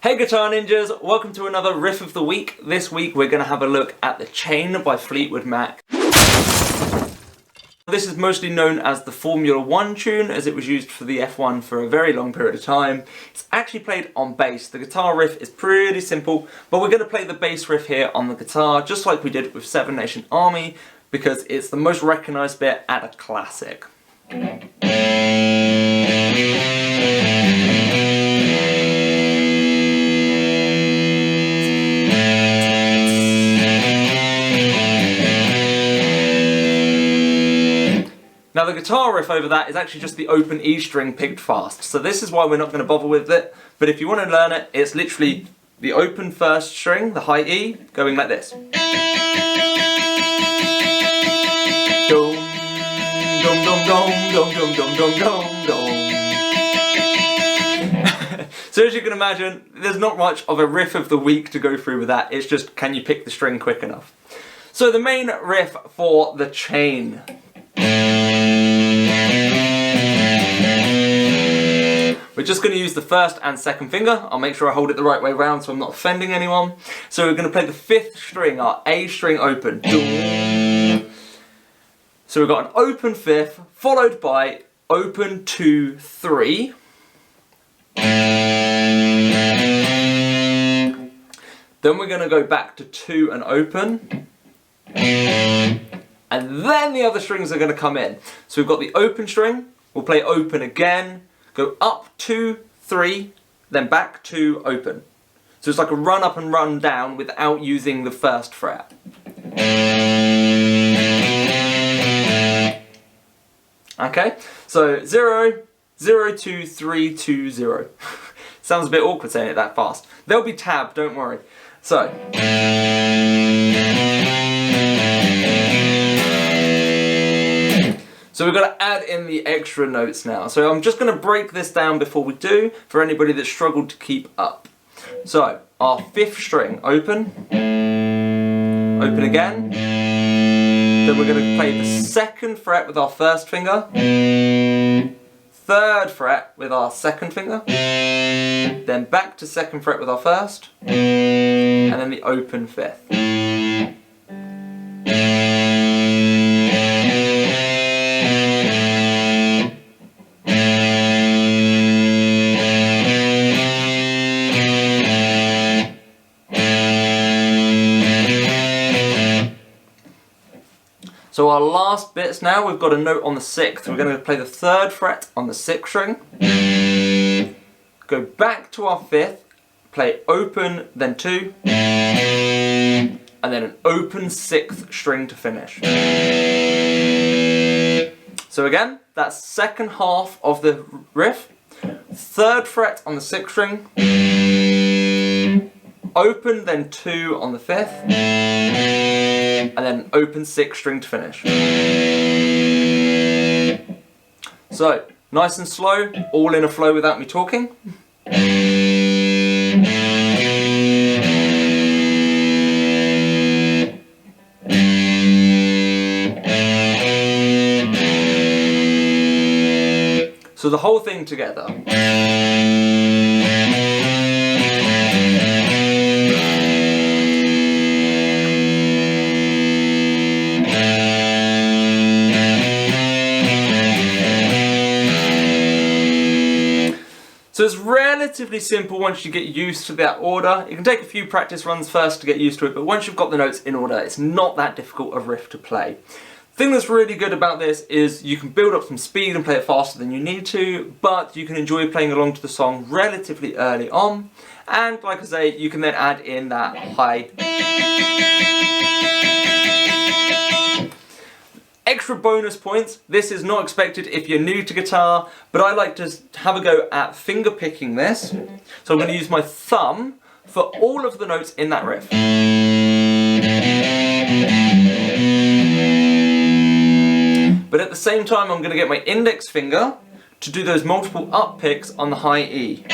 Hey Guitar Ninjas, welcome to another Riff of the Week. This week we're going to have a look at The Chain by Fleetwood Mac. This is mostly known as the Formula 1 tune, as it was used for the F1 for a very long period of time. It's actually played on bass. The guitar riff is pretty simple, but we're going to play the bass riff here on the guitar, just like we did with Seven Nation Army, because it's the most recognised bit at a classic. Now the guitar riff over that is actually just the open E string picked fast, so this is why we're not going to bother with it, but if you want to learn it, it's literally the open first string, the high E, going like this. Dum, dum, dum, dum, dum, dum, dum, dum, dum. So as you can imagine, there's not much of a riff of the week to go through with that, it's just can you pick the string quick enough. So the main riff for The Chain. We're just going to use the first and second finger. I'll make sure I hold it the right way around so I'm not offending anyone. So we're going to play the fifth string, our A string open. So we've got an open fifth, followed by open 2, 3. Then we're going to go back to 2 and open. And then the other strings are going to come in. So we've got the open string, we'll play open again, go up 2, 3, then back 2, open. So it's like a run up and run down without using the first fret. Okay, so 0, 0, 2, 3, 2, 0. Sounds a bit awkward saying it that fast. There'll be tab, don't worry. So. So we've got to add in the extra notes now. So I'm just going to break this down before we do, for anybody that struggled to keep up. So, our fifth string, open, open again. Then we're going to play the second fret with our first finger, third fret with our second finger, then back to second fret with our first, and then the open fifth. So our last bits now, we've got a note on the 6th. We're going to play the 3rd fret on the 6th string. Go back to our 5th, play open, then 2. And then an open 6th string to finish. So again, that's second half of the riff. 3rd fret on the 6th string. Open, then 2 on the 5th. And then open 6th string to finish. So, nice and slow, all in a flow without me talking. So the whole thing together. So it's relatively simple once you get used to that order. You can take a few practice runs first to get used to it, but once you've got the notes in order, it's not that difficult a riff to play. The thing that's really good about this is you can build up some speed and play it faster than you need to, but you can enjoy playing along to the song relatively early on, and like I say, you can then add in that high. Extra bonus points, this is not expected if you're new to guitar, but I like to have a go at finger picking this. So I'm going to use my thumb for all of the notes in that riff. But at the same time I'm going to get my index finger to do those multiple up picks on the high E.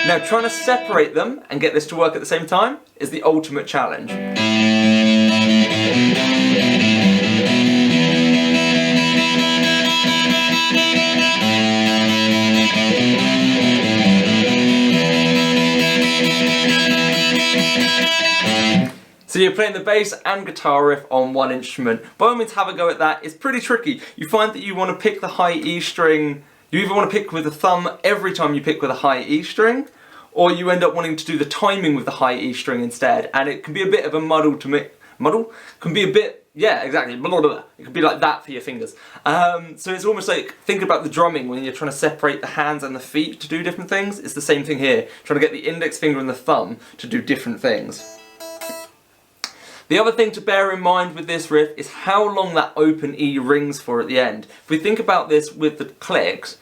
Now trying to separate them and get this to work at the same time is the ultimate challenge. So you're playing the bass and guitar riff on one instrument. By all means, have a go at that. It's pretty tricky. You find that you want to pick the high E string, you either want to pick with the thumb every time you pick with a high E string, or you end up wanting to do the timing with the high E string instead, and it can be a bit of a muddle to make. Muddle? Can be a bit, yeah, exactly, blah, blah, blah. It can be like that for your fingers. So it's almost like, think about the drumming when you're trying to separate the hands and the feet to do different things. It's the same thing here, trying to get the index finger and the thumb to do different things. The other thing to bear in mind with this riff is how long that open E rings for at the end. If we think about this with the clicks,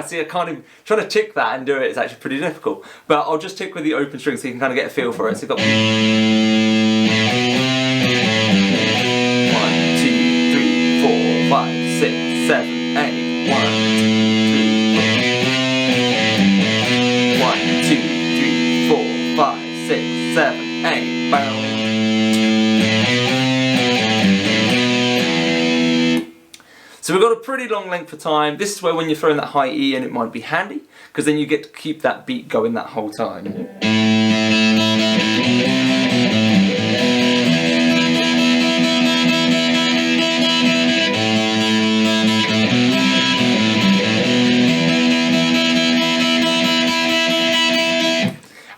see, I can't even, trying to tick that and do it is actually pretty difficult. But I'll just tick with the open string so you can kind of get a feel for it. So you've got 1, 2, 3, 4, 5, 6, 7, 8, 1, 2, 3, 4, 5, 6, 7, 8, boom. So we've got a pretty long length of time. This is where when you're throwing that high E in, it might be handy, because then you get to keep that beat going that whole time.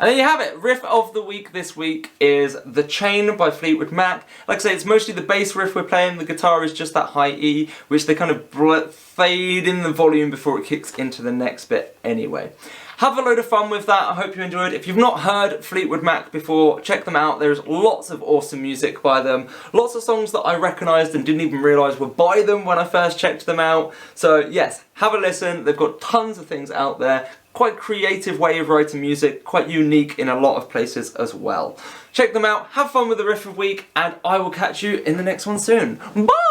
And there you have it. Riff of the week this week is The Chain by Fleetwood Mac. Like I say, it's mostly the bass riff we're playing. The guitar is just that high E, which they kind of fade in the volume before it kicks into the next bit anyway. Have a load of fun with that. I hope you enjoyed. If you've not heard Fleetwood Mac before, check them out. There's lots of awesome music by them. Lots of songs that I recognised and didn't even realise were by them when I first checked them out. So yes, have a listen. They've got tons of things out there. Quite creative way of writing music, quite unique in a lot of places as well. Check them out, have fun with the riff of the week, and I will catch you in the next one soon. Bye!